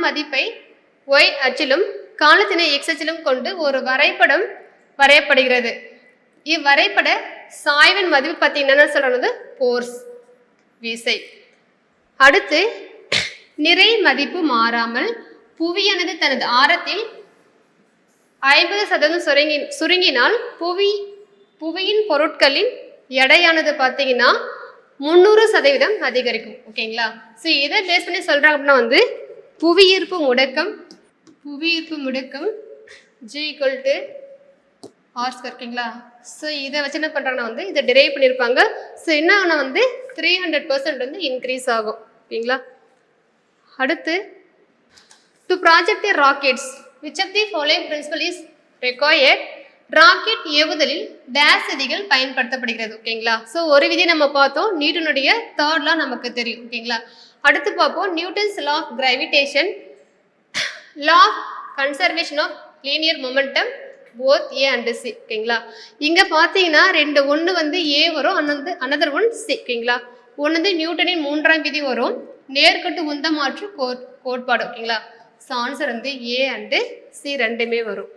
மதிப்பை y அச்சிலும் காலத்தினை x அச்சிலும் கொண்டு ஒரு வரைபடம் வரையப்படுகிறது. இவ்வரைபட சாய்வின் மதிப்பு பார்த்தீங்கன்னா சொல்றது போர்ஸ் விசை. அடுத்து நிறை மதிப்பு மாறாமல் புவியானது தனது ஆரத்தில் 50% சுருங்கினால் புவியின் பொருட்களின் எடையானது பார்த்தீங்கன்னா 300% அதிகரிக்கும். ஓகேங்களா? ஸோ இதை பேஸ் பண்ணி சொல்றாங்க அப்படின்னா வந்து புவியீர்ப்பு முடுக்கம் G = R². ஓகேங்களா? ஸோ இதை வச்சு என்ன பண்றாங்கன்னா வந்து இதை டிரைவ் பண்ணியிருப்பாங்க. ஸோ என்ன ஆகுனா வந்து 300% வந்து இன்க்ரீஸ் ஆகும். ஓகேங்களா? அடுத்து to project a rockets which of the following principle is required? Rocket ஏவுதலில் டேஸ் விதிகள் பயன்படுத்தப்படுகிறது. ஓகேங்களா? ஸோ ஒரு விதி நம்ம பார்த்தோம், நியூட்டனுடைய தேர்ட் லா நமக்கு தெரியும். ஓகேங்களா? அடுத்து பார்ப்போம் Newton's law of gravitation, law of conservation of linear momentum both A and C. ஓகேங்களா? இங்க பார்த்தீங்கன்னா ஒன்று வந்து A வரும், அனதர் ஒன் C. ஓகேங்களா? ஒன்று வந்து நியூட்டனின் 3ஆம் விதி வரும், நேர்கட்டு உந்த மாற்று கோட்பாடு. ஓகேங்களா? ஸோ ஆன்சர் வந்து A and C ரெண்டுமே வரும்.